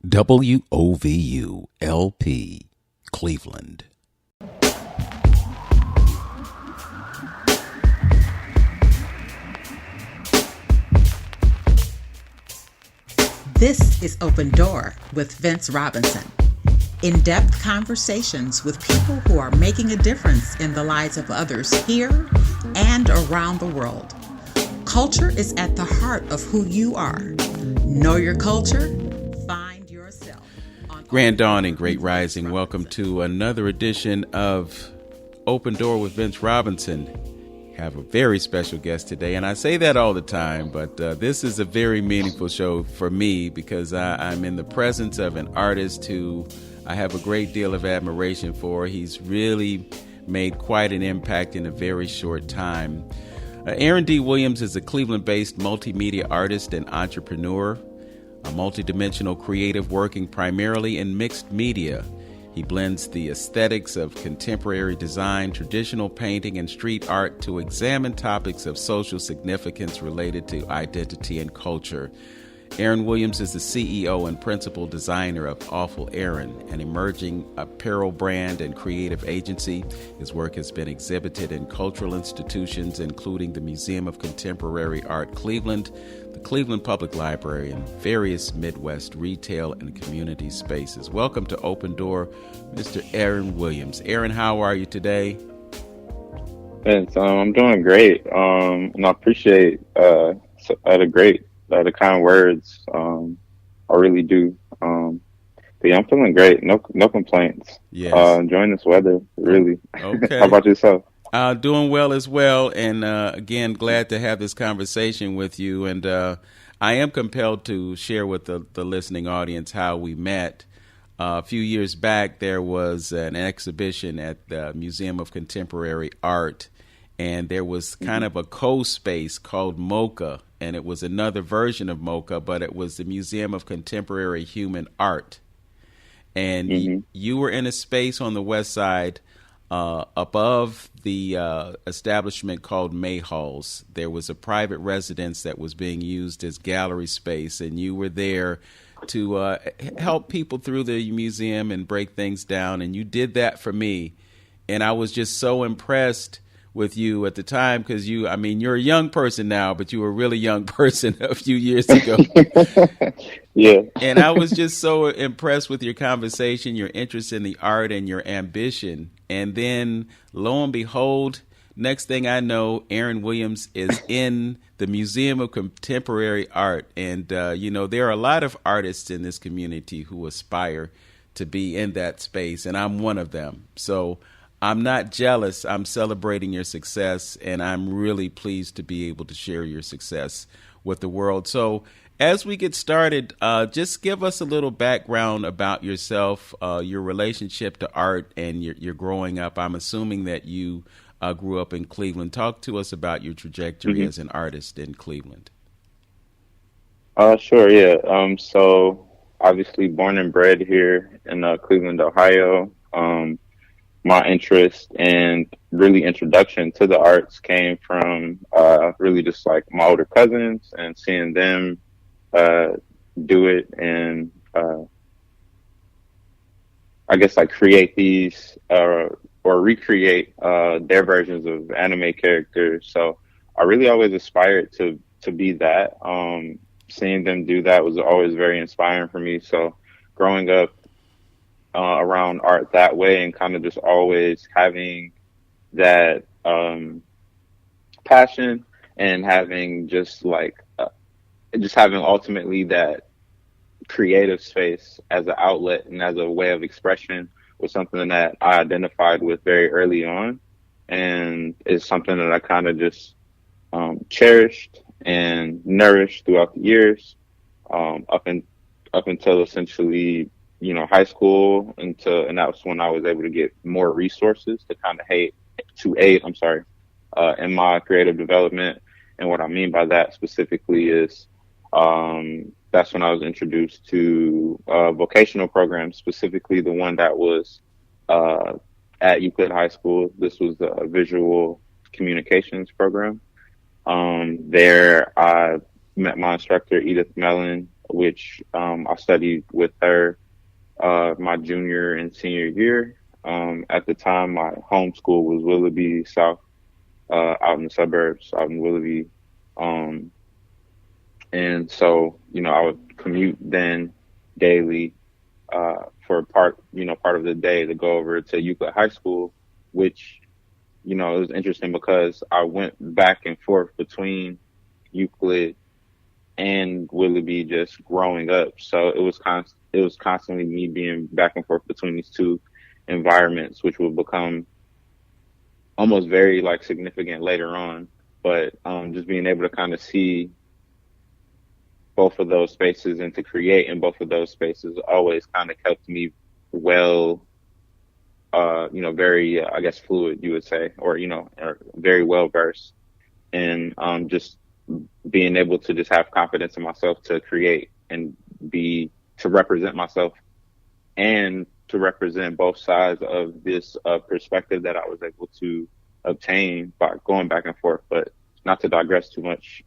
WOVU LP, Cleveland. This is Open Door with Vince Robinson. In-depth conversations with people who are making a difference in the lives of others here and around the world. Culture is at the heart of who you are. Know your culture, find yourself. Grand Dawn and Great Rising. Welcome to another edition of Open Door with Vince Robinson. Have a very special guest today, and I say that all the time, but this is a very meaningful show for me because I'm in the presence of an artist who I have a great deal of admiration for. He's really made quite an impact in a very short time. Aaron D. Williams is a Cleveland-based multimedia artist and entrepreneur, a multidimensional creative working primarily in mixed media. He blends the aesthetics of contemporary design, traditional painting, and street art to examine topics of social significance related to identity and culture. Aaron Williams is the CEO and principal designer of Aawful Aaron, an emerging apparel brand and creative agency. His work has been exhibited in cultural institutions, including the Museum of Contemporary Art Cleveland, the Cleveland Public Library, and various Midwest retail and community spaces. Welcome to Open Door, Mr. Aaron Williams. Aaron, how are you today? Thanks. I'm doing great, and I appreciate the kind words. I really do. But yeah, I'm feeling great. No complaints. Yes. Enjoying this weather, really. Okay. How about yourself? Doing well as well. And again, glad to have this conversation with you. And I am compelled to share with the listening audience how we met. A few years back, there was an exhibition at the Museum of Contemporary Art, and there was kind of a co-space called Moca, and it was another version of Moca, but it was the Museum of Contemporary Human Art. And you were in a space on the west side above the establishment called May Halls. There was a private residence that was being used as gallery space, and you were there to help people through the museum and break things down, and you did that for me. And I was just so impressed with you at the time because you're a young person now, but you were a really young person a few years ago. Yeah. And I was just so impressed with your conversation, your interest in the art, and your ambition. And then, lo and behold, next thing I know, Aaron Williams is in the Museum of Contemporary Art. And, there are a lot of artists in this community who aspire to be in that space, and I'm one of them. So I'm not jealous. I'm celebrating your success, and I'm really pleased to be able to share your success with the world. So as we get started, just give us a little background about yourself, your relationship to art, and your growing up. I'm assuming that you grew up in Cleveland. Talk to us about your trajectory as an artist in Cleveland. Sure, yeah. So obviously born and bred here in Cleveland, Ohio. My interest and really introduction to the arts came from really just like my older cousins and seeing them do it and I guess like create these or recreate their versions of anime characters. So I really always aspired to be that. Seeing them do that was always very inspiring for me. So growing up around art that way and kind of just always having that passion and having just having ultimately that creative space as an outlet and as a way of expression was something that I identified with very early on, and it's something that I kind of just cherished and nourished throughout the years up until essentially high school, and that's when I was able to get more resources to kind of aid in my creative development. And what I mean by that specifically is that's when I was introduced to vocational programs, specifically the one that was at Euclid High School. This was the visual communications program. There I met my instructor, Edith Mellon, which I studied with her my junior and senior year. At the time, my home school was Willoughby South, out in the suburbs, out in Willoughby. Um, and so, I would commute then daily for part of the day to go over to Euclid High School, which, it was interesting because I went back and forth between Euclid and Willoughby just growing up. So it was constantly me being back and forth between these two environments, which would become almost very like significant later on. But just being able to kind of see both of those spaces and to create in both of those spaces always kind of kept me well, very, I guess, fluid, you would say, or very well versed. And just being able to just have confidence in myself to create and to represent myself and to represent both sides of this perspective that I was able to obtain by going back and forth. But not to digress too much,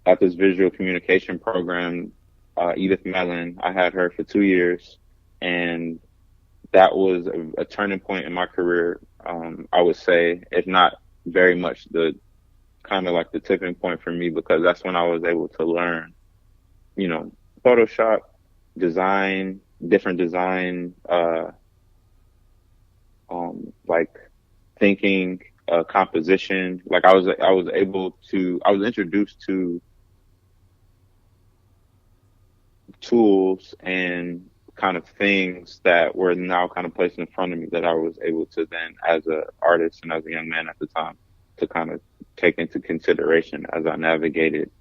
at this visual communication program, Edith Mellon, I had her for 2 years, and that was a turning point in my career. I would say, if not very much the kind of like the tipping point for me, because that's when I was able to learn, Photoshop, design, different design, like thinking, composition. Like I was introduced to tools and kind of things that were now kind of placed in front of me that I was able to then, as an artist and as a young man at the time, to kind of take into consideration as I navigated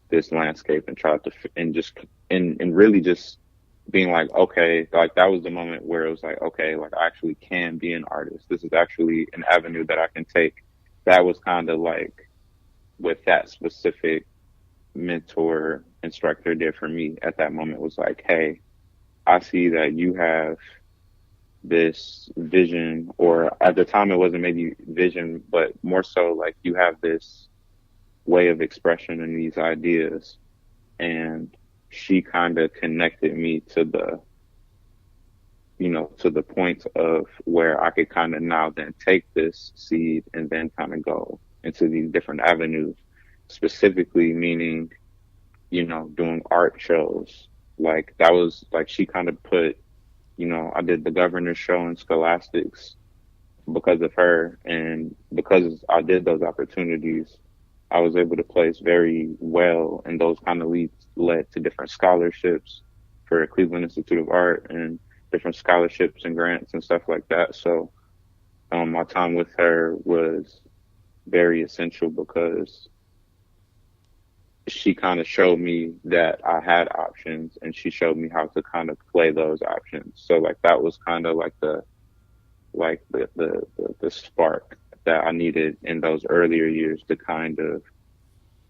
this landscape and tried to, and really just being like, okay, like that was the moment where it was like, okay, like I actually can be an artist. This is actually an avenue that I can take. That was kind of like what that specific mentor instructor did for me at that moment, was like, hey, I see that you have this vision, or at the time it wasn't maybe vision, but more so like you have this way of expression and these ideas. And she kind of connected me to the point of where I could kind of now then take this seed and then kind of go into these different avenues, specifically meaning, doing art shows. Like that was like, she kind of put, I did the governor's show in Scholastics because of her. And because I did those opportunities, I was able to place very well, and those kind of led to different scholarships for Cleveland Institute of Art and different scholarships and grants and stuff like that. So my time with her was very essential because she kind of showed me that I had options, and she showed me how to kind of play those options. So like that was kind of like the spark that I needed in those earlier years to kind of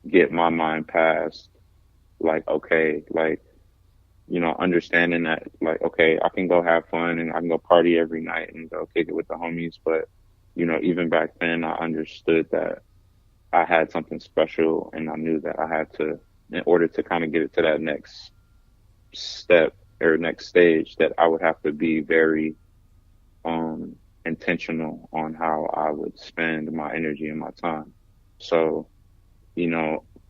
get my mind past like, okay, like, understanding that like, okay, I can go have fun and I can go party every night and go kick it with the homies. But, even back then I understood that I had something special, and I knew that I had to, in order to kind of get it to that next step or next stage, that I would have to be very intentional on how I would spend my energy and my time. So,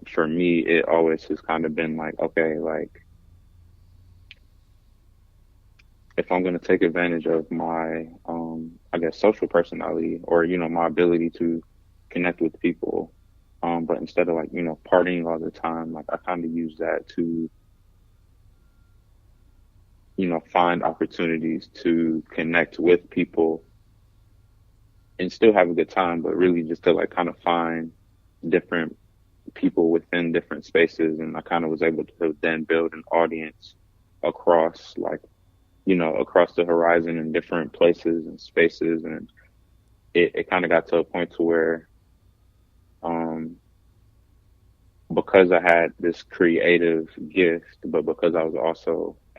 for me, it always has kind of been like, okay, like if I'm going to take advantage of my, I guess, social personality, or, my ability to connect with people, but instead of like, partying all the time, like I kind of use that to, find opportunities to connect with people and still have a good time, but really just to like kind of find different people within different spaces. And I kind of was able to then build an audience across like, across the horizon in different places and spaces. And it kind of got to a point to where, because I had this creative gift, but because I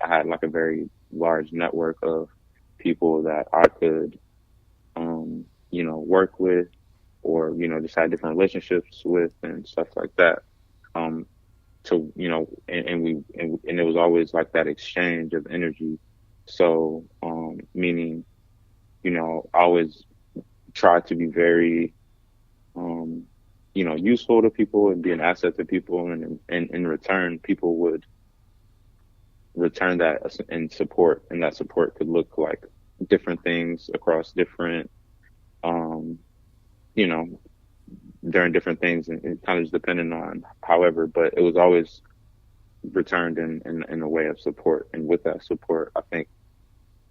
had like a very large network of people that I could, work with, or, just had different relationships with and stuff like that. to, you know, and it was always like that exchange of energy. So, meaning, you know, I always try to be very, you know, useful to people and be an asset to people. And in return, people would return that in support. And that support could look like different things across different, you know, during different things, and it kind of just depending on however, but it was always returned in a way of support. And with that support, I think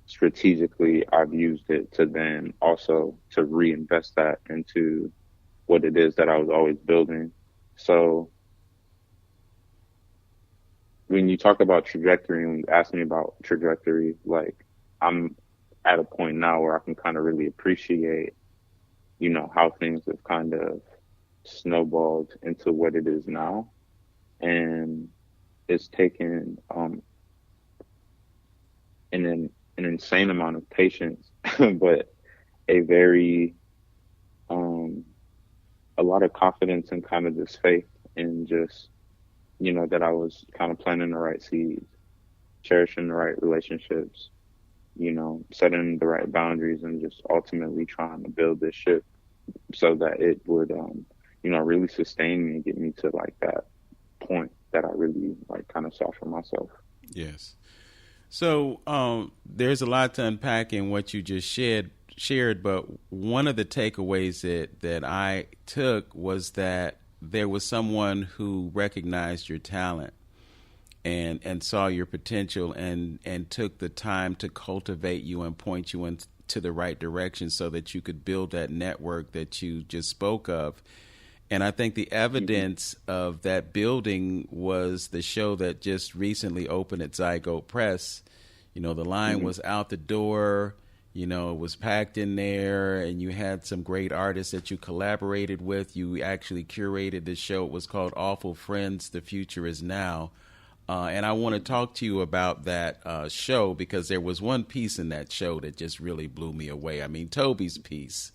strategically I've used it to then also to reinvest that into what it is that I was always building. So when you talk about trajectory, when you ask me about trajectory, like I'm at a point now where I can kind of really appreciate, you know, how things have kind of snowballed into what it is now. And it's taken an insane amount of patience, but a very a lot of confidence and kind of this faith in just, you know, that I was kind of planting the right seeds, cherishing the right relationships, you know, setting the right boundaries, and just ultimately trying to build this ship so that it would, you know, really sustain me and get me to like that point that I really like kind of saw for myself. Yes. So there's a lot to unpack in what you just shared, but one of the takeaways that I took was that there was someone who recognized your talent and saw your potential and took the time to cultivate you and point you into the right direction so that you could build that network that you just spoke of. And I think the evidence of that building was the show that just recently opened at Zygote Press. You know, the line was out the door, you know, it was packed in there, and you had some great artists that you collaborated with. You actually curated the show. It was called Aawful Friends, The Future Is Now. And I want to talk to you about that show, because there was one piece in that show that just really blew me away. I mean, Toby's piece.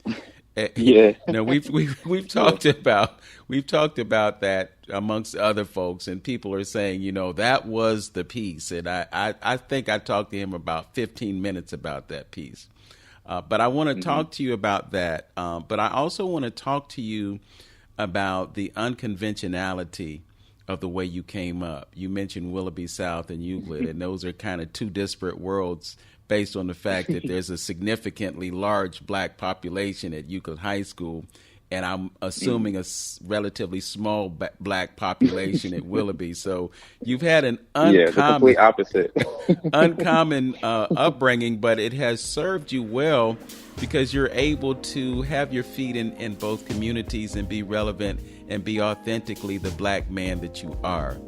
Yeah. You know, we've talked about that amongst other folks, and people are saying, you know, that was the piece. And I think I talked to him about 15 minutes about that piece. But I want to talk to you about that. But I also want to talk to you about the unconventionality of the way you came up. You mentioned Willoughby South and Euclid, and those are kind of two disparate worlds based on the fact that there's a significantly large black population at Euclid High School, and I'm assuming a relatively small black population at Willoughby. So you've had an the complete opposite uncommon upbringing, but it has served you well because you're able to have your feet in both communities and be relevant and be authentically the black man that you are.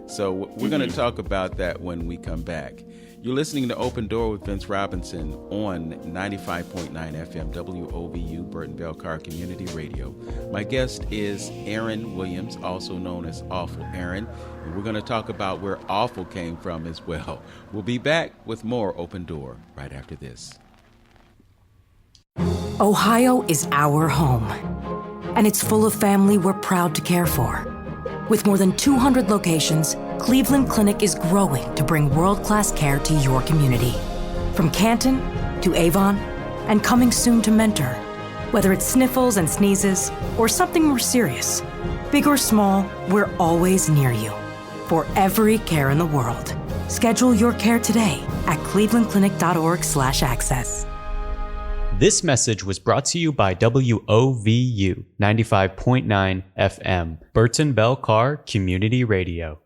So we're going to talk about that when we come back. You're listening to Open Door with Vince Robinson on 95.9 FM WOVU Burton Bell Carr Community Radio. My guest is Aaron Williams, also known as Aawful Aaron, and we're going to talk about where Aawful came from as well. We'll be back with more Open Door right after this. Ohio is our home, and it's full of family we're proud to care for. With more than 200 locations, Cleveland Clinic is growing to bring world-class care to your community. From Canton to Avon, and coming soon to Mentor. Whether it's sniffles and sneezes or something more serious, big or small, we're always near you. For every care in the world. Schedule your care today at clevelandclinic.org/access. This message was brought to you by WOVU 95.9 FM, Burton Bell Carr Community Radio.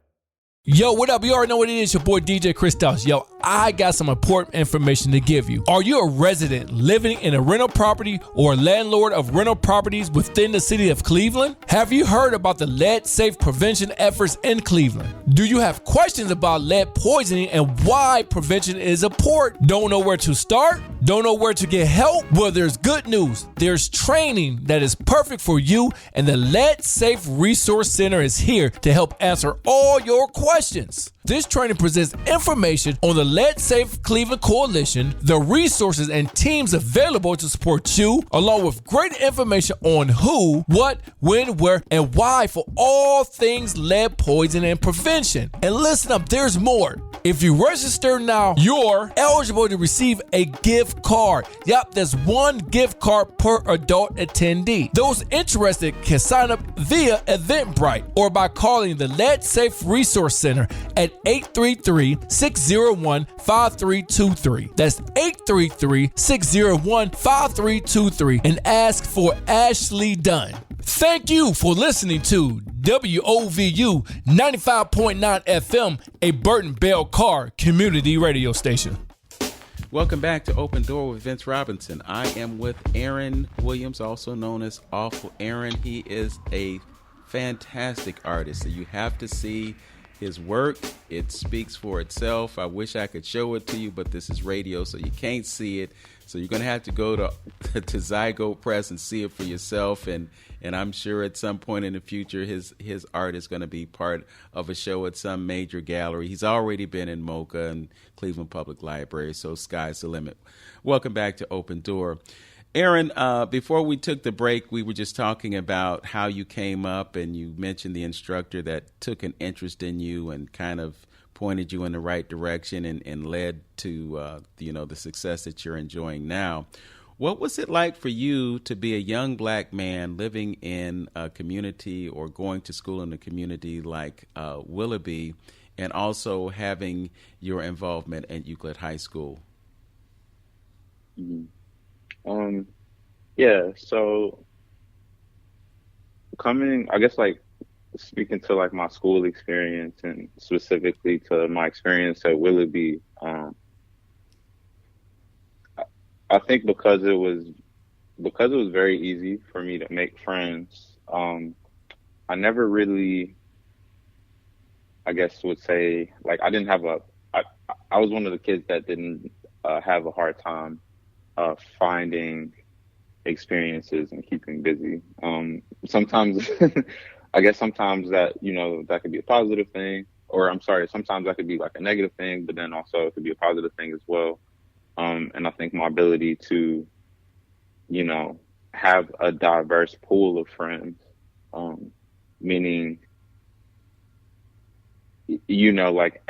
Yo, what up? You already know what it is. Your boy DJ Chris Dawes. Yo, I got some important information to give you. Are you a resident living in a rental property or a landlord of rental properties within the city of Cleveland? Have you heard about the lead safe prevention efforts in Cleveland? Do you have questions about lead poisoning and why prevention is important? Don't know where to start? Don't know where to get help? Well, there's good news. There's training that is perfect for you, and the Lead Safe Resource Center is here to help answer all your questions. This training presents information on the Lead Safe Cleveland Coalition, the resources and teams available to support you, along with great information on who, what, when, where, and why for all things lead poison and prevention. And listen up, there's more. If you register now, you're eligible to receive a gift card. Yep, there's one gift card per adult attendee. Those interested can sign up via Eventbrite or by calling the Lead Safe Resource Center at 833-601-5323. That's 833-601-5323 and ask for Ashley Dunn. Thank you for listening to WOVU 95.9 FM, a Burton Bell Carr community radio station. Welcome back to Open Door with Vince Robinson. I am with Aaron Williams, also known as Aawful Aaron. He is a fantastic artist, so you have to see his work. It speaks for itself. I wish I could show it to you, but this is radio, so you can't see it. So you're going to have to go to Zygote Press and see it for yourself. And I'm sure at some point in the future, his art is going to be part of a show at some major gallery. He's already been in Moca and Cleveland Public Library, so sky's the limit. Welcome back to Open Door. Aaron, before we took the break, we were just talking about how you came up, and you mentioned the instructor that took an interest in you and kind of pointed you in the right direction and led to the success that you're enjoying now. What was it like for you to be a young black man living in a community or going to school in a community like Willoughby, and also having your involvement at Euclid High School? So coming, I guess, like, speaking to like my school experience and specifically to my experience at Willoughby, I think because it was very easy for me to make friends, I never really, I guess would say, like, I was one of the kids that didn't have a hard time finding experiences and keeping busy. Sometimes I guess sometimes that, that could be a positive thing, or sometimes that could be like a negative thing, but then also it could be a positive thing as well. And I think my ability to, have a diverse pool of friends, meaning, like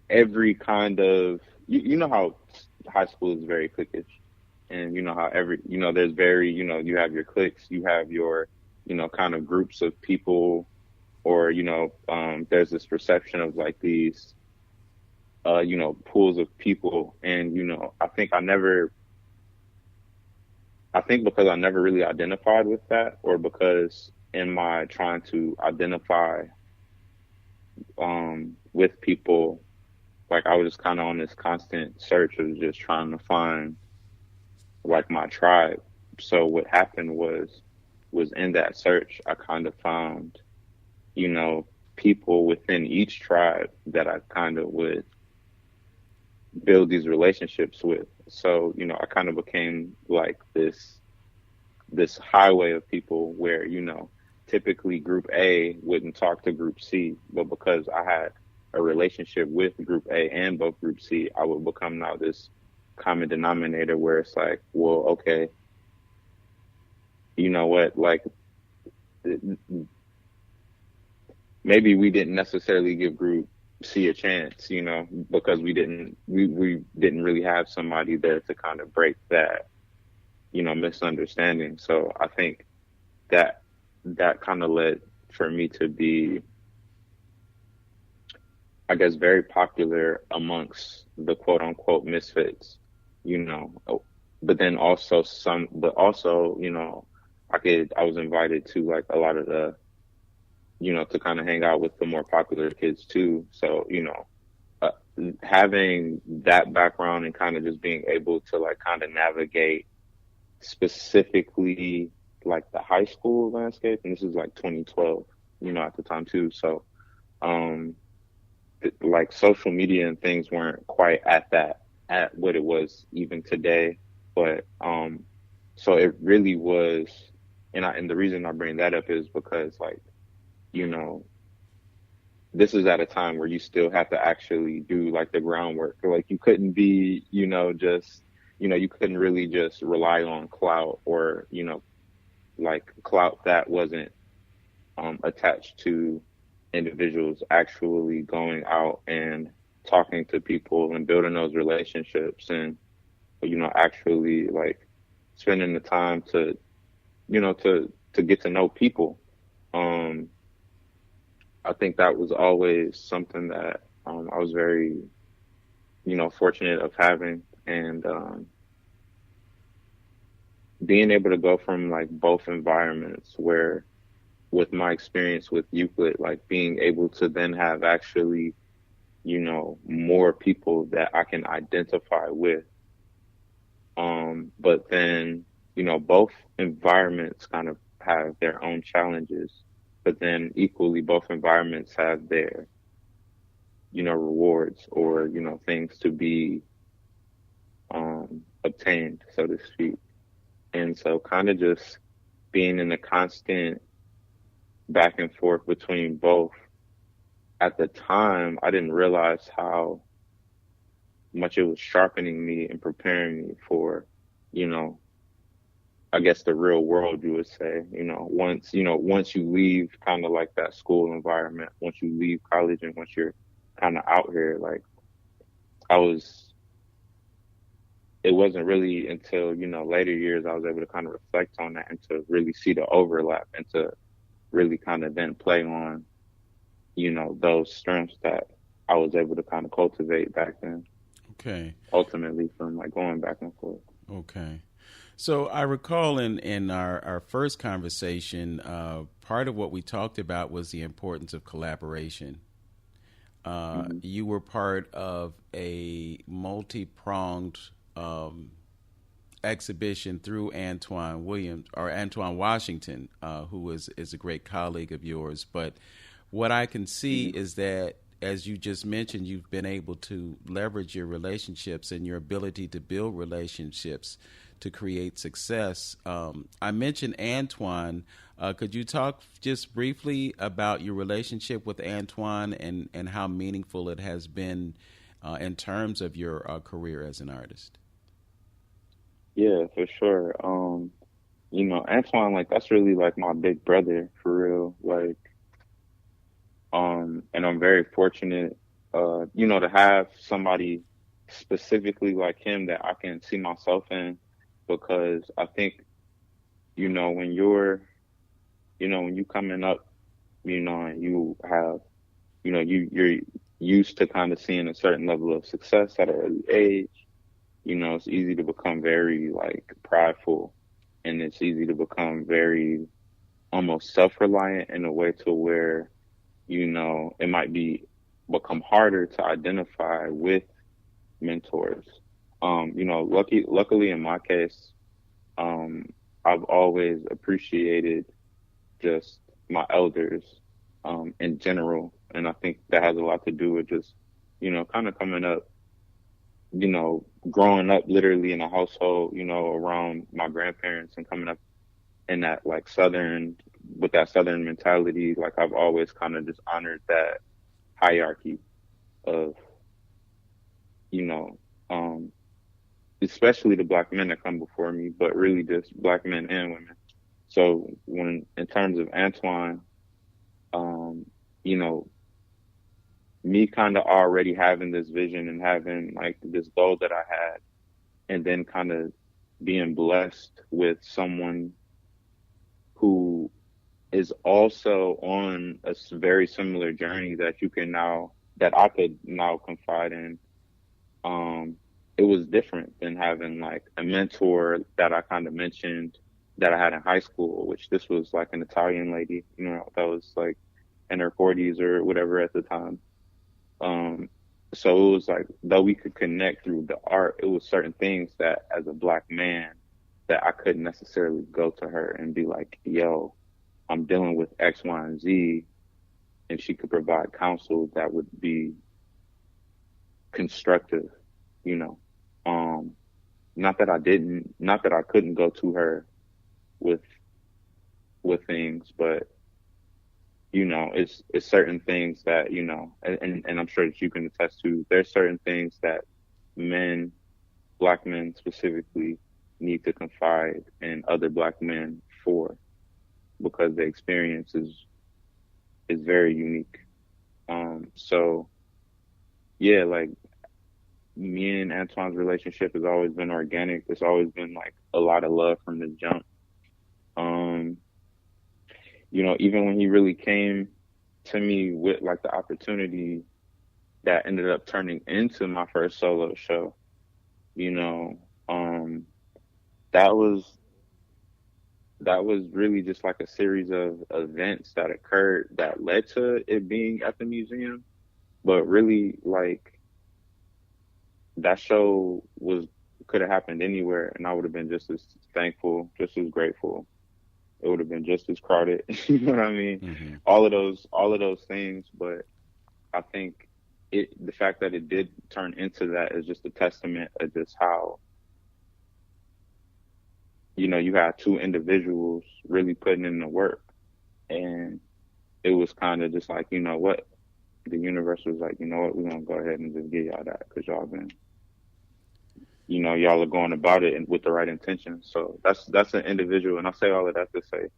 every kind of, how high school is very cliquish, and how there's very, you have your cliques, you have your, kind of groups of people, or, there's this perception of like these, pools of people. And, I think because I never really identified with that, or because in my trying to identify with people, like I was just kind of on this constant search of just trying to find like my tribe. So what happened was in that search, I kind of found, people within each tribe that I kind of would build these relationships with. So, I kind of became like this highway of people where, typically group A wouldn't talk to group C, but because I had a relationship with group A and both group C, I would become now this common denominator where it's like, well, okay, you know what, like, maybe we didn't necessarily give group C a chance, because we didn't really have somebody there to kind of break that, misunderstanding. So I think that kind of led for me to be, I guess, very popular amongst the quote unquote misfits, but then also I was invited to like a lot of the, to kind of hang out with the more popular kids too. So, having that background and kind of just being able to like kind of navigate specifically like the high school landscape. And this is like 2012, at the time too. So, like social media and things weren't quite at what it was even today. But so it really was, and the reason I bring that up is because, like, you know, this is at a time where you still have to actually do like the groundwork. Like, you couldn't be, you couldn't really just rely on clout, or, like clout that wasn't attached to individuals actually going out and talking to people and building those relationships, and, actually like spending the time to, to get to know people. I think that was always something that I was very, fortunate of having, and being able to go from like both environments, where with my experience with Euclid, like being able to then have actually, more people that I can identify with. But then, both environments kind of have their own challenges, but then equally both environments have their, rewards, or, things to be obtained, so to speak. And so kind of just being in a constant back and forth between both. At the time, I didn't realize how much it was sharpening me and preparing me for, I guess the real world, you would say. Once you leave kind of like that school environment, once you leave college and once you're kind of out here, like it wasn't really until, later years I was able to kind of reflect on that and to really see the overlap, and to really kind of then play on, those strengths that I was able to kind of cultivate back then. Okay. Ultimately, from like going back and forth. Okay. So I recall in our first conversation, part of what we talked about was the importance of collaboration. You were part of a multi-pronged exhibition through Antoine Washington, who is a great colleague of yours. But what I can see is that, as you just mentioned, you've been able to leverage your relationships and your ability to build relationships to create success. I mentioned Antoine. Could you talk just briefly about your relationship with Antoine and how meaningful it has been in terms of your career as an artist? Yeah, for sure. Antoine, like, that's really like my big brother, for real. Like, and I'm very fortunate, to have somebody specifically like him that I can see myself in, because I think, when you're coming up, and you have, you're used to kind of seeing a certain level of success at an early age, it's easy to become very like prideful, and it's easy to become very almost self-reliant in a way to where, it might become harder to identify with mentors. Luckily in my case, I've always appreciated just my elders, in general. And I think that has a lot to do with just, kind of coming up, growing up literally in a household, around my grandparents, and coming up in that with that Southern mentality. Like, I've always kind of just honored that hierarchy of, especially the Black men that come before me, but really just Black men and women. So in terms of Antoine, me kind of already having this vision and having like this goal that I had, and then kind of being blessed with someone who is also on a very similar journey that I could now confide in. It was different than having like a mentor that I kind of mentioned that I had in high school, which this was like an Italian lady, that was like in her 40s or whatever at the time. So it was like, though we could connect through the art, it was certain things that as a Black man that I couldn't necessarily go to her and be like, yo, I'm dealing with X, Y, and Z, and she could provide counsel that would be constructive, not that I couldn't go to her with things, but it's certain things that, and I'm sure that you can attest to, there's certain things that Black men specifically, need to confide in other Black men for, because the experience is very unique. So yeah, like, me and Antoine's relationship has always been organic. It's always been like a lot of love from the jump. Even when he really came to me with like the opportunity that ended up turning into my first solo show, that was really just like a series of events that occurred that led to it being at the museum. But really, like, that show could have happened anywhere, and I would have been just as thankful, just as grateful. It would have been just as crowded. You know what I mean? Mm-hmm. All of those things. But I think the fact that it did turn into that is just a testament of just how, you had two individuals really putting in the work, and it was kind of just like, what? The universe was like, we're going to go ahead and just give y'all that, because y'all been, y'all are going about it and with the right intention. So that's an individual. And I say all of that to say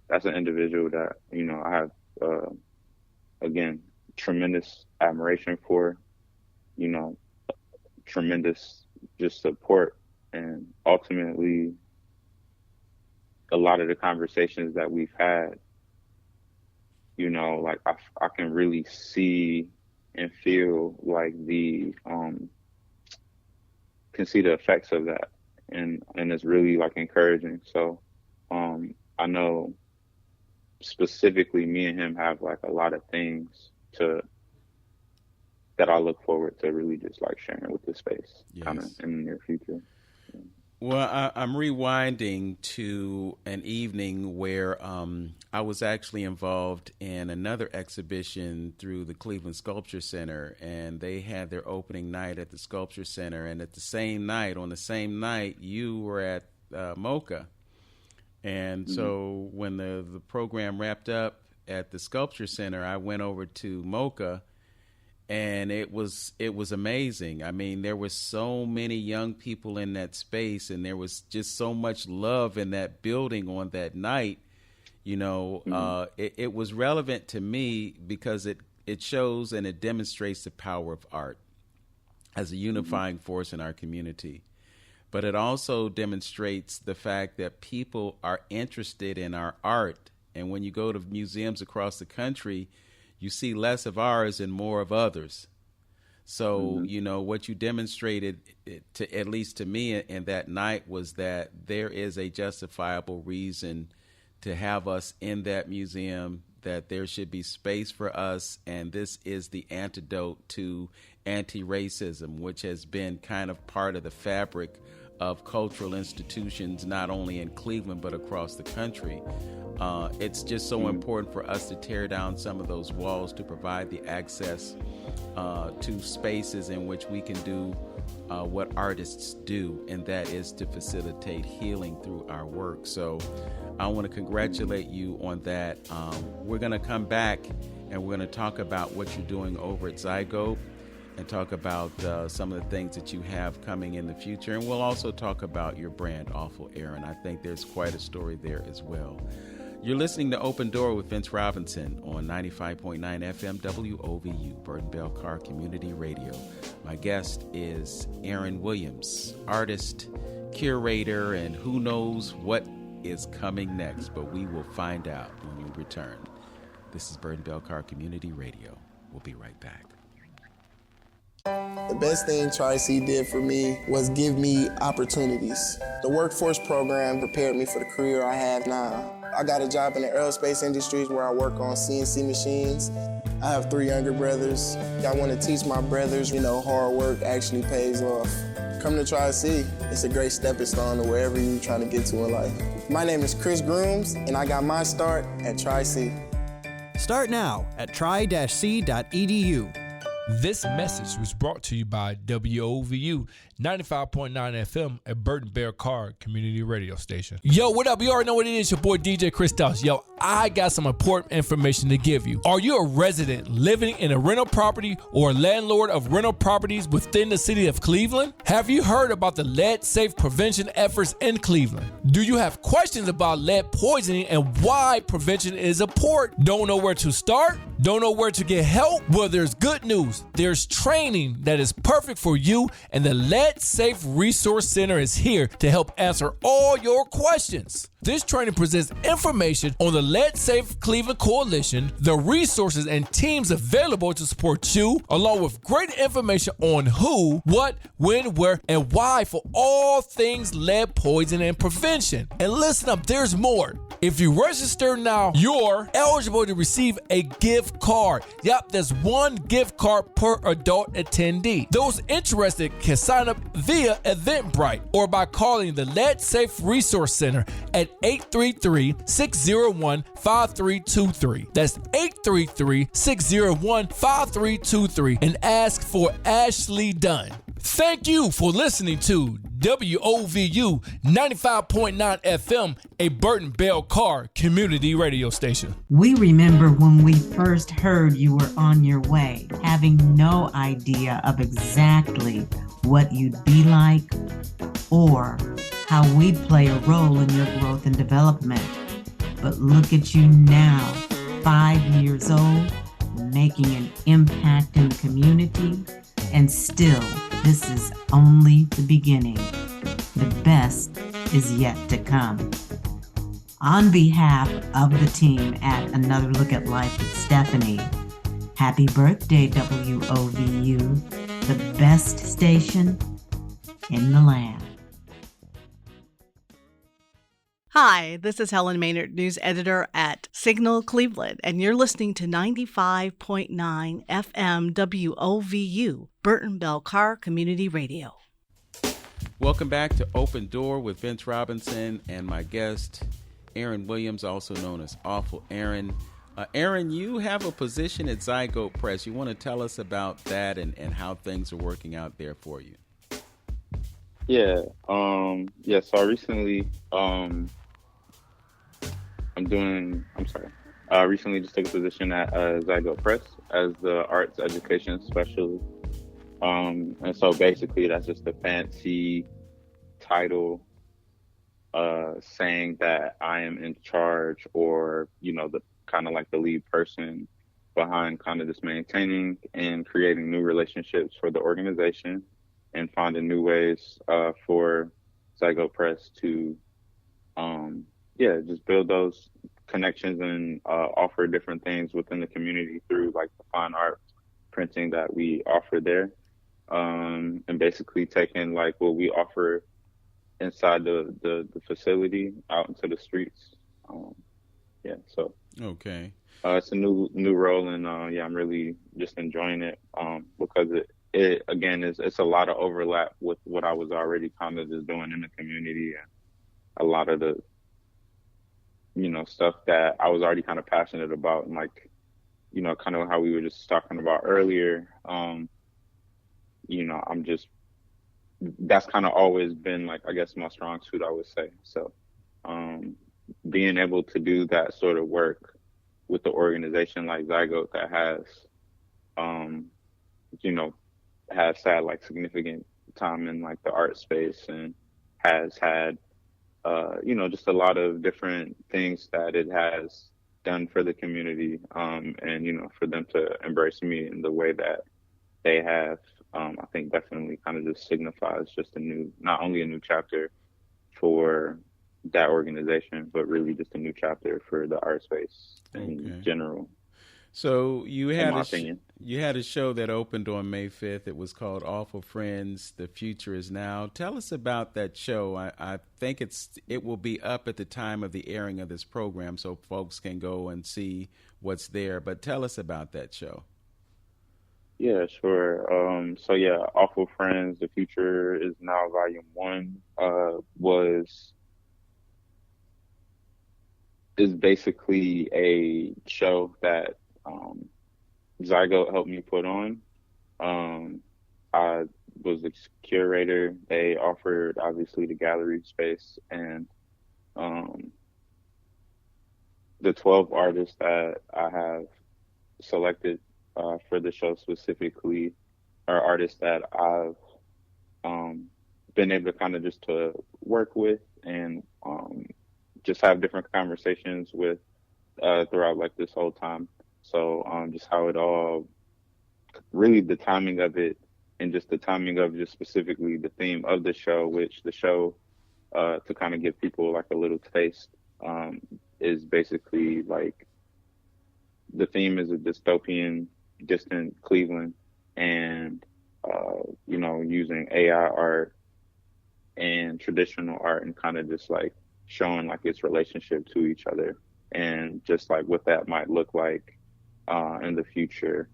that's an individual that, I have, again, tremendous admiration for, tremendous just support. And ultimately, a lot of the conversations that we've had, like I can really see and feel like can see the effects of that, and it's really like encouraging. So I know specifically me and him have like a lot of things that I look forward to really just like sharing with the space. Yes. Kind of in the near future. Well, I'm rewinding to an evening where I was actually involved in another exhibition through the Cleveland Sculpture Center, and they had their opening night at the Sculpture Center. And on the same night, you were at moca. And so when the program wrapped up at the Sculpture Center, I went over to moca. And it was amazing. I mean, there were so many young people in that space, and there was just so much love in that building on that night. It was relevant to me because it shows and it demonstrates the power of art as a unifying force in our community. But it also demonstrates the fact that people are interested in our art. And when you go to museums across the country, you see less of ours and more of others. So, what you demonstrated, at least to me in that night, was that there is a justifiable reason to have us in that museum, that there should be space for us, and this is the antidote to anti-racism, which has been kind of part of the fabric of cultural institutions, not only in Cleveland, but across the country. It's just so important for us to tear down some of those walls to provide the access to spaces in which we can do what artists do, and that is to facilitate healing through our work. So I want to congratulate you on that. We're going to come back and we're going to talk about what you're doing over at Zygote, and talk about some of the things that you have coming in the future. And we'll also talk about your brand, Aawful Aaron. I think there's quite a story there as well. You're listening to Open Door with Vince Robinson on 95.9 FM WOVU, Burton Bell Carr Community Radio. My guest is Aaron Williams, artist, curator, and who knows what is coming next, but we will find out when we return. This is Burton Bell Carr Community Radio. We'll be right back. The best thing Tri-C did for me was give me opportunities. The workforce program prepared me for the career I have now. I got a job in the aerospace industries where I work on CNC machines. I have 3 younger brothers. I want to teach my brothers, hard work actually pays off. Come to Tri-C. It's a great stepping stone to wherever you're trying to get to in life. My name is Chris Grooms, and I got my start at Tri-C. Start now at tri-c.edu. This message was brought to you by WOVU 95.9 FM at Burton Bear Car Community Radio Station. Yo, what up? You already know what it is. Your boy DJ Chris Dawes. Yo, I got some important information to give you. Are you a resident living in a rental property or a landlord of rental properties within the city of Cleveland? Have you heard about the lead safe prevention efforts in Cleveland? Do you have questions about lead poisoning and why prevention is important? Don't know where to start? Don't know where to get help? Well, there's good news. There's training that is perfect for you, and the Lead Safe Resource Center is here to help answer all your questions. This training presents information on the Lead Safe Cleveland Coalition, the resources and teams available to support you, along with great information on who, what, when, where, and why for all things lead poisoning and prevention. And listen up, there's more. If you register now, you're eligible to receive a gift card. Yep, there's one gift card per adult attendee. Those interested can sign up via Eventbrite or by calling the Lead Safe Resource Center at 833-601-5323. That's 833-601-5323 and ask for Ashley Dunn. Thank you for listening to WOVU 95.9 FM, a Burton Bell Car community radio station. We remember when we first heard you were on your way, having no idea of exactly what you'd be like or how we'd play a role in your growth and development. But look at you now, 5 years old, making an impact in the community, and still, this is only the beginning. The best is yet to come. On behalf of the team at Another Look at Life with Stephanie, happy birthday, WOVU, the best station in the land. Hi, this is Helen Maynard, news editor at Signal Cleveland, and you're listening to 95.9 FM WOVU, Burton Bell Car Community Radio. Welcome back to Open Door with Vince Robinson and my guest, Aaron Williams, also known as Aawful Aaron. Aaron, you have a position at Zygote Press. You want to tell us about that and how things are working out there for you? Yeah. So I recently, recently just took a position at Zygote Press as the arts education specialist. And so basically that's just a fancy title, saying that I am in charge or, the kind of like the lead person behind kind of just maintaining and creating new relationships for the organization and finding new ways, for Zygote Press to, just build those connections and offer different things within the community through like the fine art printing that we offer there. And basically taking like what we offer inside the facility out into the streets. Okay. It's a new role, and I'm really just enjoying it because it again it's a lot of overlap with what I was already kind of just doing in the community, and a lot of the stuff that I was already kind of passionate about, and like kind of how we were just talking about earlier. That's kind of always been like, I guess, my strong suit, I would say. So being able to do that sort of work with the organization like Zygote that has had like significant time in like the art space and has had just a lot of different things that it has done for the community, and for them to embrace me in the way that they have, I think definitely kind of just signifies just not only a new chapter for that organization, but really just a new chapter for the art space in general. So you had a show that opened on May 5th. It was called Aawful Friends, The Future Is Now. Tell us about that show. I think it will be up at the time of the airing of this program so folks can go and see what's there. But tell us about that show. Yeah, sure. Aawful Friends, The Future Is Now, Volume 1 is basically a show that Zygote helped me put on, I was the curator. They offered obviously the gallery space, and the 12 artists that I have selected for the show specifically are artists that I've been able to kind of just to work with and just have different conversations with throughout like this whole time. So just how it all, really the timing of it, and just the timing of just specifically the theme of the show, which the show, to kind of give people like a little taste, is basically like the theme is a dystopian, distant Cleveland, and you know, using AI art and traditional art and kind of just like showing like its relationship to each other and just like what that might look like in the future,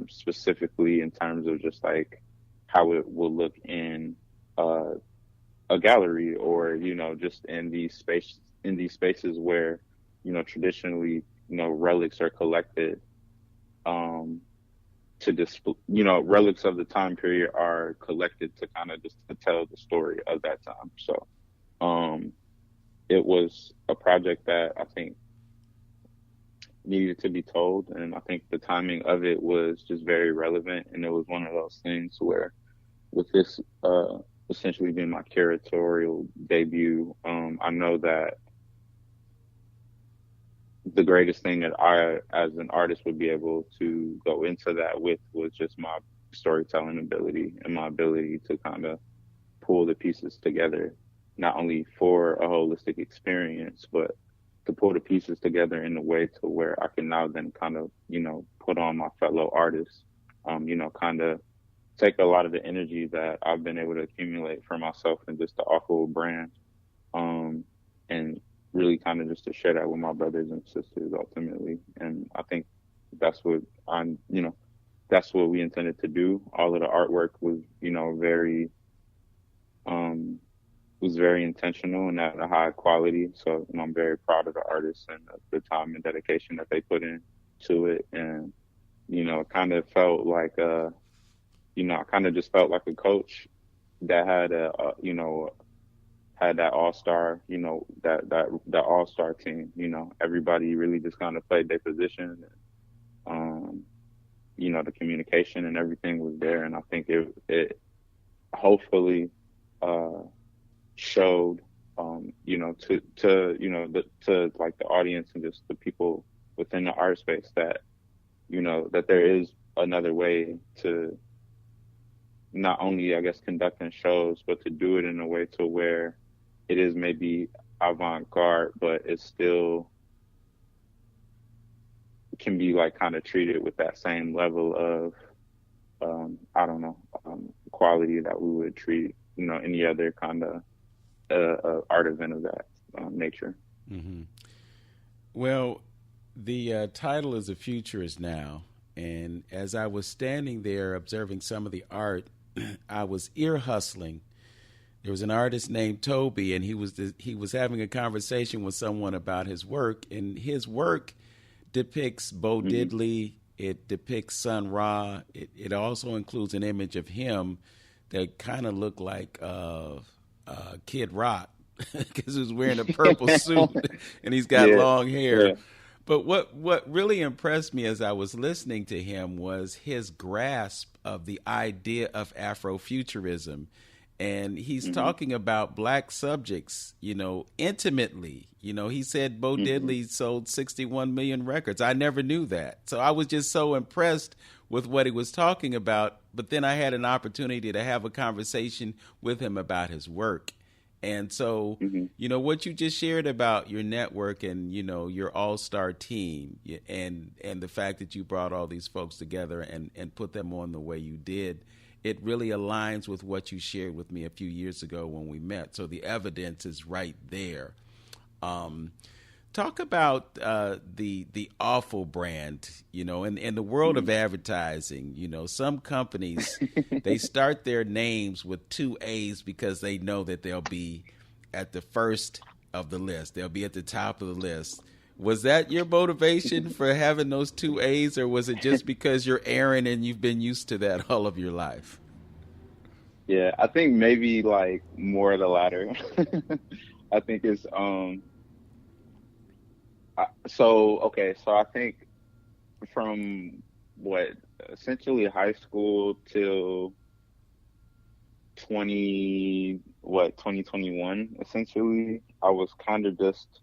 specifically in terms of just like how it will look in a gallery, or, you know, just in these spaces where, you know, traditionally, you know, relics are collected to display, you know, relics of the time period are collected to kind of just to tell the story of that time. So it was a project that I think needed to be told, and I think the timing of it was just very relevant, and it was one of those things where with this essentially being my curatorial debut, I know that the greatest thing that I, as an artist, would be able to go into that with was just my storytelling ability and my ability to kind of pull the pieces together, not only for a holistic experience, but to pull the pieces together in a way to where I can now then kind of, you know, put on my fellow artists, you know, kind of take a lot of the energy that I've been able to accumulate for myself and just the Aawful brand, and really kind of just to share that with my brothers and sisters ultimately. And I think that's what that's what we intended to do. All of the artwork was, you know, very intentional and at a high quality. So, you know, I'm very proud of the artists and the time and dedication that they put in to it. And, you know, it kind of felt like, you know, I kind of just felt like a coach that had had that all-star, you know, that all-star team, you know, everybody really just kind of played their position. You know, the communication and everything was there. And I think it hopefully, showed, you know, to like the audience and just the people within the art space that, you know, that there is another way to not only, I guess, conducting shows, but to do it in a way to where it is maybe avant-garde, but it still can be like kind of treated with that same level of, quality that we would treat, you know, any other kind of art event of that nature. Mm-hmm. Well, the title is A Futurist Now. And as I was standing there observing some of the art, I was ear hustling. There was an artist named Toby, and he was having a conversation with someone about his work. And his work depicts Bo Diddley. It depicts Sun Ra. It also includes an image of him that kind of looked like Kid Rock, because he was wearing a purple suit and he's got long hair. Yeah. But what really impressed me as I was listening to him was his grasp of the idea of Afrofuturism. And he's talking about black subjects, you know, intimately. You know, he said Bo Diddley sold 61 million records. I never knew that. So I was just so impressed with what he was talking about. But then I had an opportunity to have a conversation with him about his work. And so, you know, what you just shared about your network and, you know, your all-star team and the fact that you brought all these folks together and put them on the way you did, it really aligns with what you shared with me a few years ago when we met. So the evidence is right there. Talk about the Aawful brand, you know, in the world of advertising. You know, some companies, they start their names with 2 A's because they know that they'll be at the first of the list. They'll be at the top of the list. Was that your motivation for having those two A's, or was it just because you're Aaron and you've been used to that all of your life? Yeah, I think maybe like more of the latter. I think it's so I think from essentially high school till 2021, essentially, I was kind of just,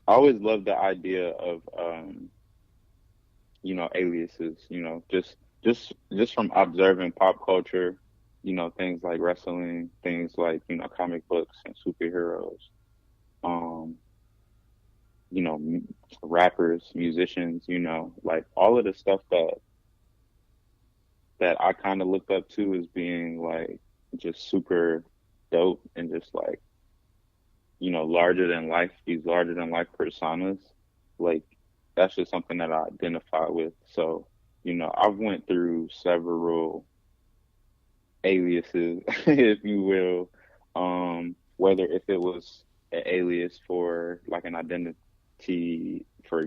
I always loved the idea of aliases, just from observing pop culture, things like wrestling, things like, comic books and superheroes, rappers, musicians, like all of the stuff that I kind of looked up to as being like just super dope and just like, larger than life, these larger than life personas, like that's just something that I identify with. So, I've went through several aliases, if you will, whether if it was an alias for like an identity for,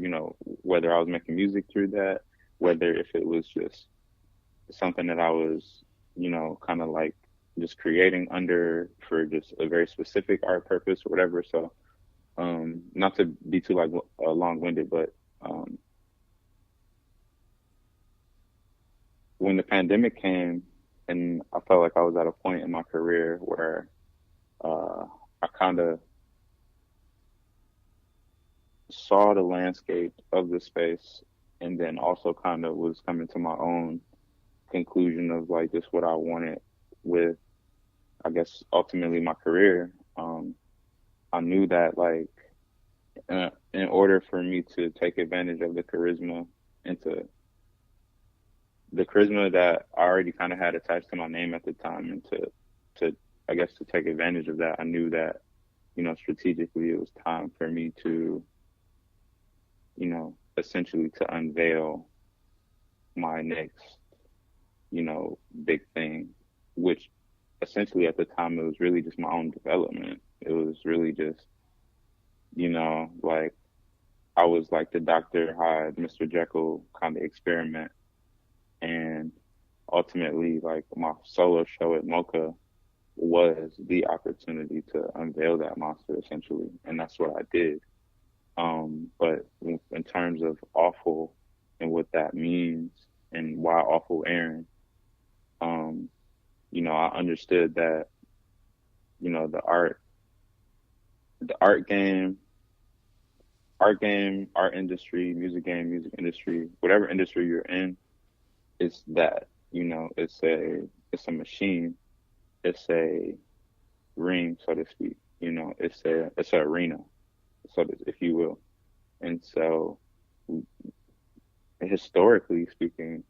whether I was making music through that, whether if it was just something that I was, kind of like just creating under for just a very specific art purpose or whatever. So, not to be too like long-winded, but when the pandemic came and I felt like I was at a point in my career where I kind of saw the landscape of the space and then also kind of was coming to my own conclusion of like just what I wanted with, I guess, ultimately my career. I knew that like in order for me to take advantage of the charisma that I already kind of had attached to my name at the time, and to I guess to take advantage of that, I knew that, strategically it was time for me to, essentially to unveil my next, big thing, which essentially at the time it was really just my own development. It was really just, like I was like the Dr. Hyde, Mr. Jekyll kind of experiment. And ultimately, like my solo show at Moca was the opportunity to unveil that monster, essentially. And that's what I did. But in terms of Aawful and what that means and why Aawful Aaron, I understood that, the art industry, music industry, whatever industry you're in, it's that, it's a machine, it's a ring, so to speak, it's an arena, so if you will. And so historically speaking,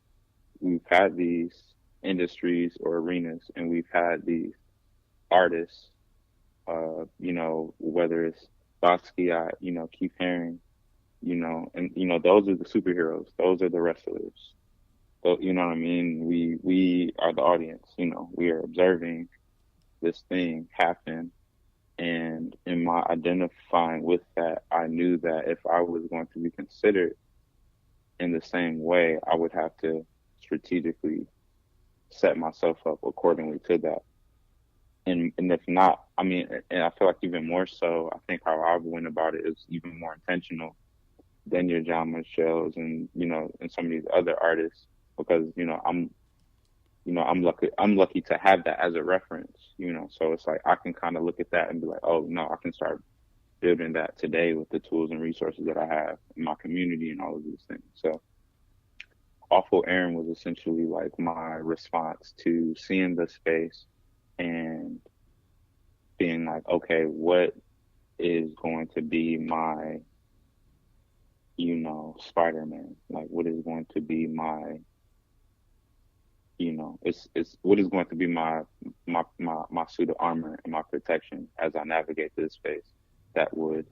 we've had these industries or arenas and we've had these artists, whether it's Basquiat, Keith Haring, and, those are the superheroes. Those are the wrestlers. So, you know what I mean? We are the audience, we are observing this thing happen. And in my identifying with that, I knew that if I was going to be considered in the same way, I would have to strategically set myself up accordingly to that. And if not, and I feel like even more so, I think how I went about it is even more intentional than your John Michel's and, and some of these other artists, because, I'm lucky to have that as a reference, so it's like, I can kind of look at that and be like, oh no, I can start building that today with the tools and resources that I have in my community and all of these things. So Aawful Aaron was essentially like my response to seeing the space and being like, okay, what is going to be my, Spider-Man? Like, what is going to be my, it's what is going to be my suit of armor and my protection as I navigate this space that would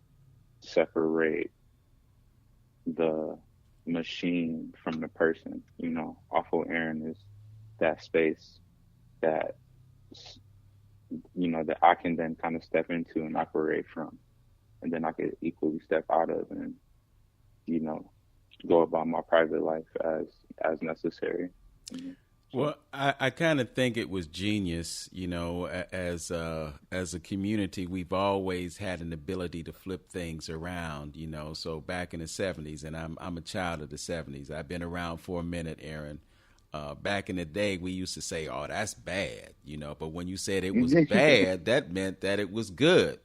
separate the machine from the person. Aawful Aaron is that space that, that I can then kind of step into and operate from. and then I could equally step out of and, go about my private life as necessary. Well, I kind of think it was genius, as a community, we've always had an ability to flip things around, so back in the 70s, and I'm a child of the 70s. I've been around for a minute, Aaron. Back in the day, we used to say, "Oh, that's bad," but when you said it was bad, that meant that it was good,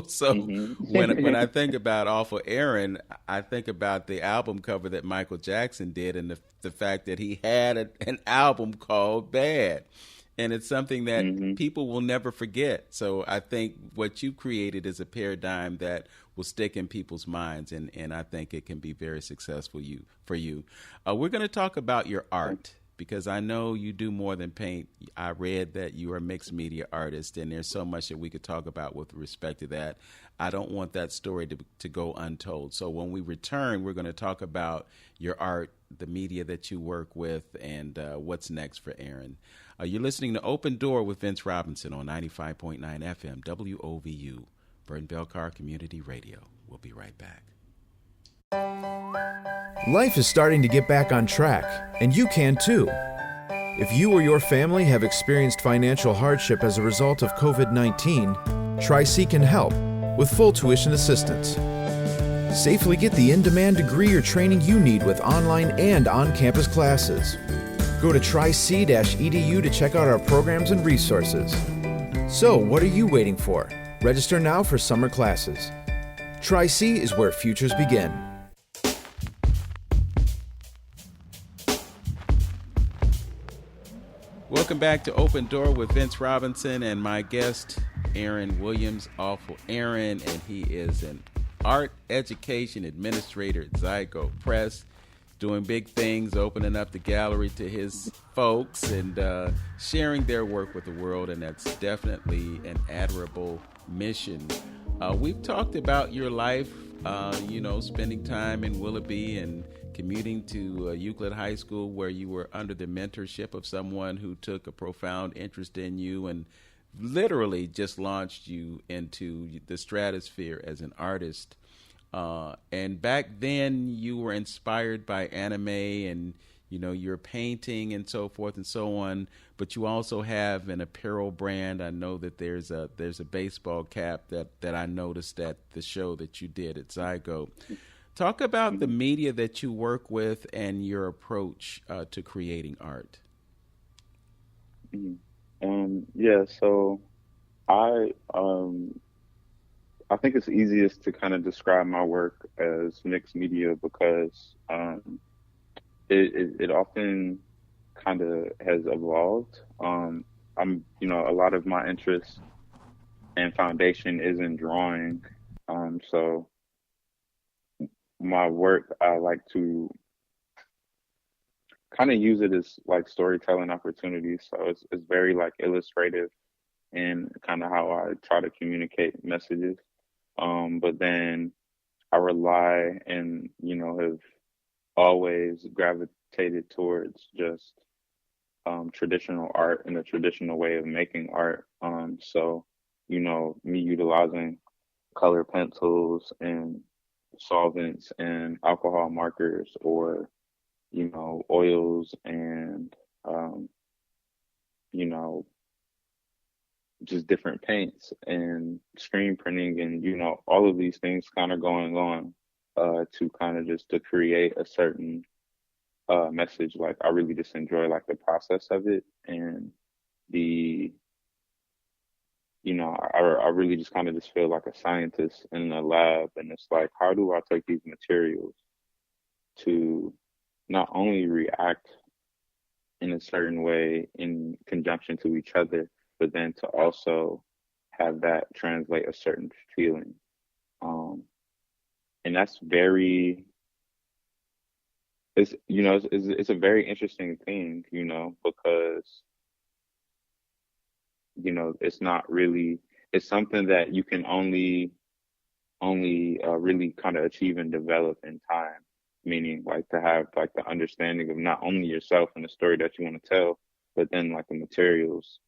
So when I think about Aawful Aaron, I think about the album cover that Michael Jackson did, and the fact that he had an album called Bad, and it's something that people will never forget. So I think what you created is a paradigm that will stick in people's minds, and I think it can be very successful for you. We're going to talk about your art, because I know you do more than paint. I read that you are a mixed media artist, and there's so much that we could talk about with respect to that. I don't want that story to go untold. So when we return, we're going to talk about your art, the media that you work with, and what's next for Aaron. You're listening to Open Door with Vince Robinson on 95.9 FM WOVU, Burton Belcar Community Radio. We'll be right back. Life is starting to get back on track, and you can too. If you or your family have experienced financial hardship as a result of COVID-19, Tri-C can help with full tuition assistance. Safely get the in-demand degree or training you need with online and on-campus classes. Go to tric-edu to check out our programs and resources. So, what are you waiting for? Register now for summer classes. Tri-C is where futures begin. Welcome back to Open Door with Vince Robinson and my guest, Aaron Williams, Aawful Aaron, and he is an art education administrator at Zygote Press, doing big things, opening up the gallery to his folks and sharing their work with the world, and that's definitely an admirable mission. We've talked about your life, spending time in Willoughby and commuting to Euclid High School, where you were under the mentorship of someone who took a profound interest in you and literally just launched you into the stratosphere as an artist. And back then you were inspired by anime and, your painting and so forth and so on, but you also have an apparel brand. I know that there's a baseball cap that I noticed at the show that you did at Zygote. Talk about the media that you work with and your approach to creating art. So I think it's easiest to kind of describe my work as mixed media because it often kind of has evolved. A lot of my interest and foundation is in drawing. So my work, I like to kind of use it as like storytelling opportunities. So it's very like illustrative and kind of how I try to communicate messages. But then I rely and, have always gravitated towards just traditional art and a traditional way of making art. So, me utilizing color pencils and solvents and alcohol markers or, oils and, just different paints and screen printing and, all of these things kind of going on to kind of just to create a certain message. Like I really just enjoy like the process of it and I really just kind of just feel like a scientist in a lab, and it's like, how do I take these materials to not only react in a certain way in conjunction to each other, but then to also have that translate a certain feeling. And that's it's a very interesting thing, because it's not really, it's something that you can only really kind of achieve and develop in time, meaning like to have like the understanding of not only yourself and the story that you want to tell, but then like the materials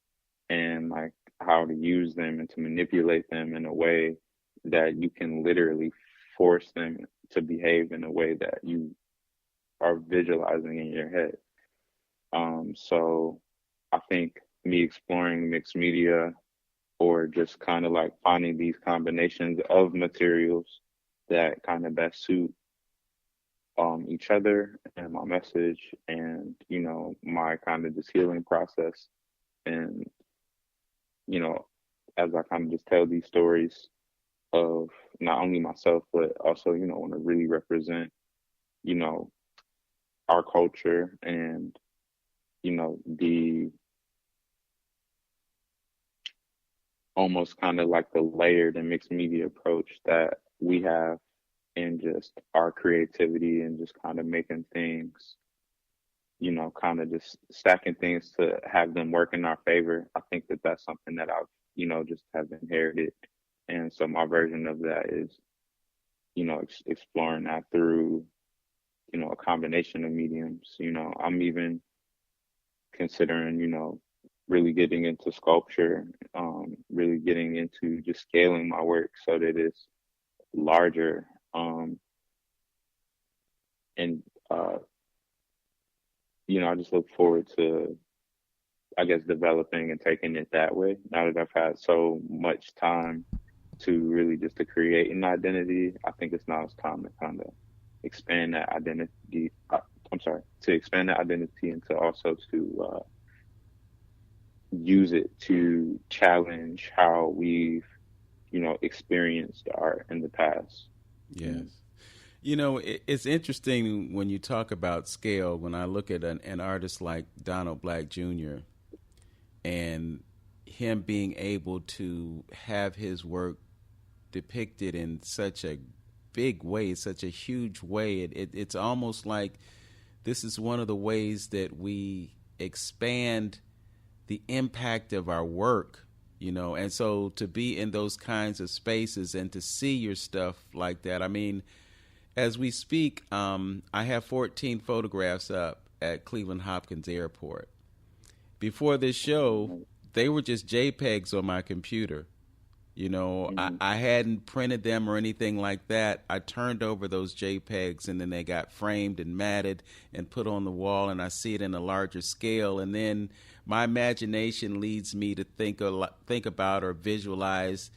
and like how to use them and to manipulate them in a way that you can literally force them to behave in a way that you are visualizing in your head. So I think me exploring mixed media, or just kind of like finding these combinations of materials that kind of best suit each other and my message, and my kind of just healing process, and as I kind of just tell these stories of not only myself but also want to really represent our culture, and the almost kind of like the layered and mixed media approach that we have in just our creativity, and just kind of making things, kind of just stacking things to have them work in our favor. I think that that's something that I've, just have inherited. And so my version of that is, exploring that through, a combination of mediums. I'm even considering, really getting into sculpture, really getting into just scaling my work so that it's larger. I just look forward to, I guess, developing and taking it that way now that I've had so much time to really just to create an identity. I think it's now it's time to kind of expand that identity. To expand that identity, and to also to use it to challenge how we've, experienced art in the past. Yes. It's interesting when you talk about scale. When I look at an artist like Donald Black Jr. and him being able to have his work depicted in such a big way, such a huge way, it's almost like this is one of the ways that we expand the impact of our work, and so to be in those kinds of spaces and to see your stuff like that. I mean, as we speak, I have 14 photographs up at Cleveland Hopkins Airport. Before this show, they were just JPEGs on my computer. I hadn't printed them or anything like that. I turned over those JPEGs, and then they got framed and matted and put on the wall, and I see it in a larger scale. And then my imagination leads me to think about or visualize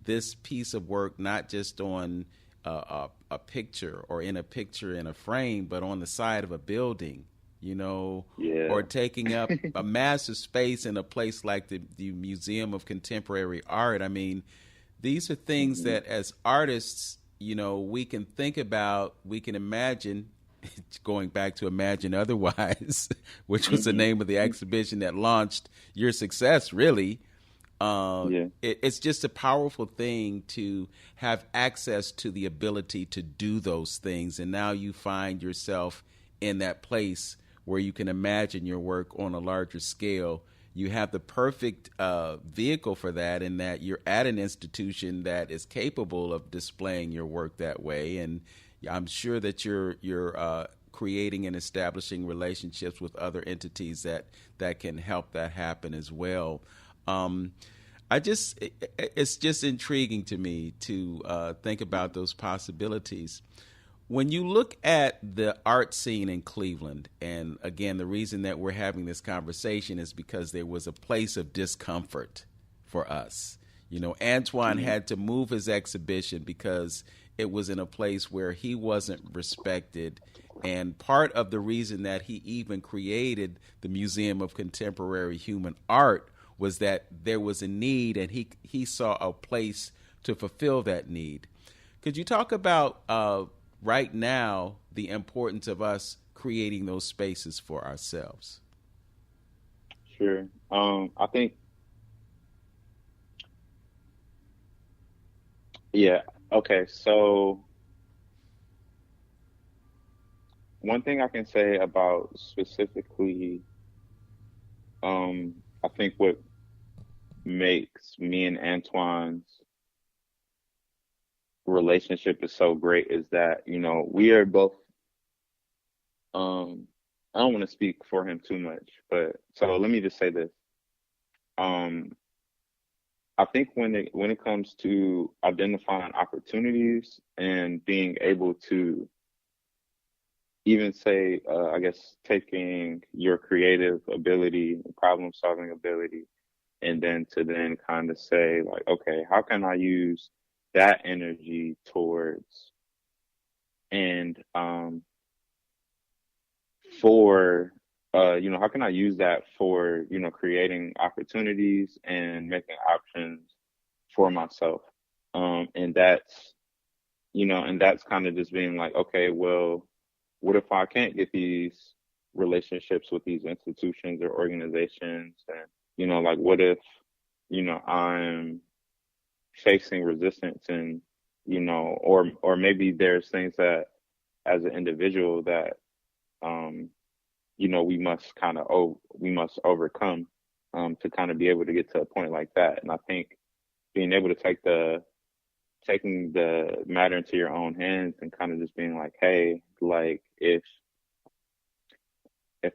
this piece of work, not just on a picture or in a frame, but on the side of a building, or taking up a massive space in a place like the Museum of Contemporary Art. I mean, these are things that as artists, we can think about, we can imagine, going back to Imagine Otherwise, which was the name of the exhibition that launched your success, really. It's just a powerful thing to have access to the ability to do those things. And now you find yourself in that place where you can imagine your work on a larger scale. You have the perfect vehicle for that, in that you're at an institution that is capable of displaying your work that way. And I'm sure that you're creating and establishing relationships with other entities that can help that happen as well. It's just intriguing to me to think about those possibilities. When you look at the art scene in Cleveland, and again, the reason that we're having this conversation is because there was a place of discomfort for us. Antoine had to move his exhibition because it was in a place where he wasn't respected. And part of the reason that he even created the Museum of Contemporary Human Art was that there was a need, and he saw a place to fulfill that need. Could you talk about right now the importance of us creating those spaces for ourselves? Sure. I think, yeah. Okay. So one thing I can say about specifically, I think what makes me and Antoine's relationship is so great is that, we are both, I don't want to speak for him too much, but so let me just say this. I I think when it comes to identifying opportunities and being able to even say, I guess, taking your creative ability, problem solving ability, and then kind of say like, okay, how can I use that energy towards and for how can I use that for creating opportunities and making options for myself, and that's kind of just being like, okay, well, what if I can't get these relationships with these institutions or organizations, and like what if I'm facing resistance, and or maybe there's things that as an individual that we must overcome to kind of be able to get to a point like that. And I think being able to taking the matter into your own hands and kind of just being like, hey, like if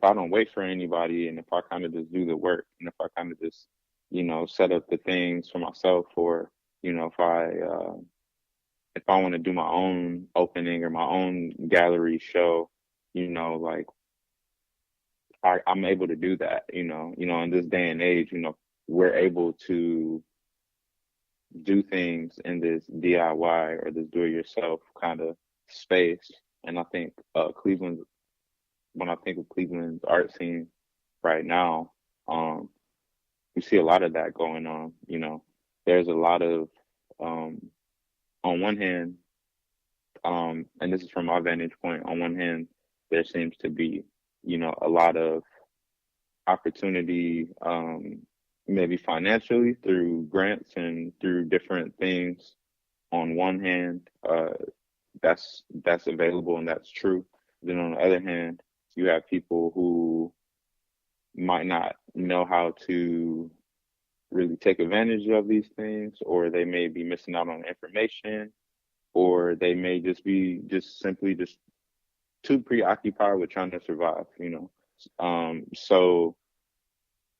I don't wait for anybody, and if I kind of just do the work, and if I kind of just set up the things for myself, or if I want to do my own opening or my own gallery show, like I'm able to do that, in this day and age, we're able to do things in this DIY or this do-it-yourself kind of space. And I think when I think of Cleveland's art scene right now, we see a lot of that going on. There's a lot of, on one hand, and this is from my vantage point, on one hand, there seems to be, a lot of opportunity, maybe financially through grants and through different things. On one hand, that's available and that's true. Then on the other hand, you have people who might not know how to really take advantage of these things, or they may be missing out on information, or they may just be simply too preoccupied with trying to survive, so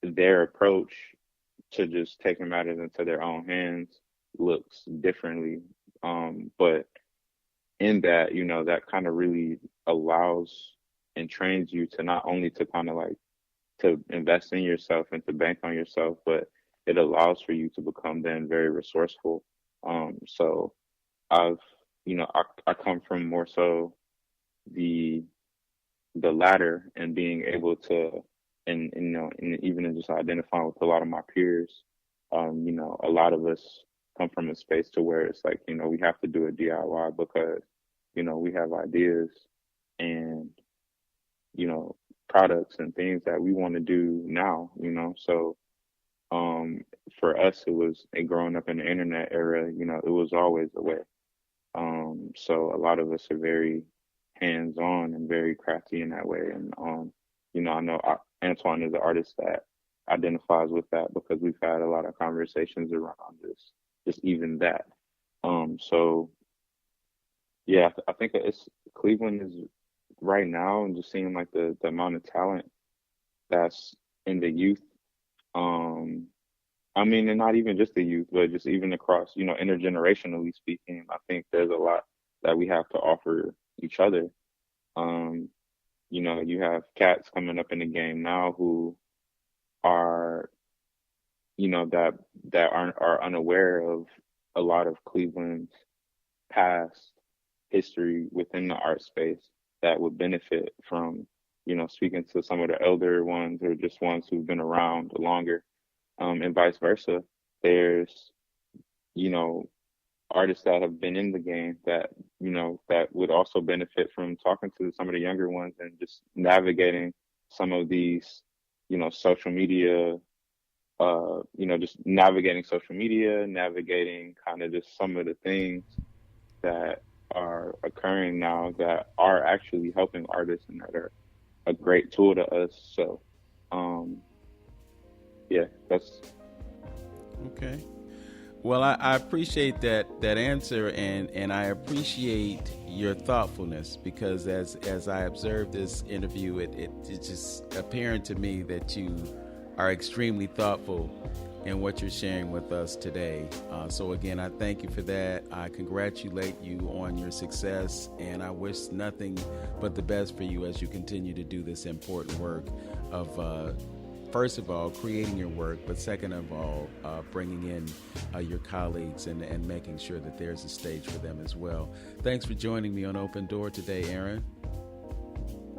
their approach to just taking matters into their own hands looks differently. But in that, that kind of really allows and trains you to not only to kind of like to invest in yourself and to bank on yourself, but it allows for you to become then very resourceful. So I come from more so the latter, and being able to, and even in just identifying with a lot of my peers, a lot of us come from a space to where it's like, we have to do a DIY because, we have ideas and, products and things that we want to do now, so for us, it was growing up in the internet era, it was always a way. So a lot of us are very hands-on and very crafty in that way. And, I know Antoine is an artist that identifies with that because we've had a lot of conversations around just even that. So yeah, I think Cleveland is right now, and just seeing like the amount of talent that's in the youth. And not even just the youth, but just even across, intergenerationally speaking, I think there's a lot that we have to offer each other. You have cats coming up in the game now who are, that are unaware of a lot of Cleveland's past history within the art space that would benefit from, speaking to some of the elder ones or just ones who've been around longer, and vice versa. There's, artists that have been in the game that, that would also benefit from talking to some of the younger ones and just navigating some of these, social media, just navigating social media, navigating kind of just some of the things that are occurring now that are actually helping artists and that are a great tool to us. So, yeah, that's okay. Well, I appreciate that answer, and I appreciate your thoughtfulness, because as I observed this interview, it's just apparent to me that you are extremely thoughtful in what you're sharing with us today. So again, I thank you for that. I congratulate you on your success, and I wish nothing but the best for you as you continue to do this important work of, first of all, creating your work, but second of all, bringing in your colleagues and making sure that there's a stage for them as well. Thanks for joining me on Open Door today, Aaron.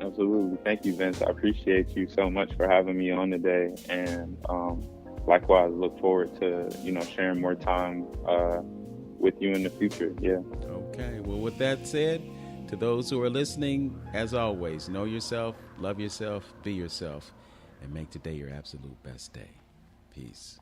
Absolutely. Thank you, Vince. I appreciate you so much for having me on today. And likewise, look forward to, sharing more time with you in the future. Yeah. Okay. Well, with that said, to those who are listening, as always, know yourself, love yourself, be yourself, and make today your absolute best day. Peace.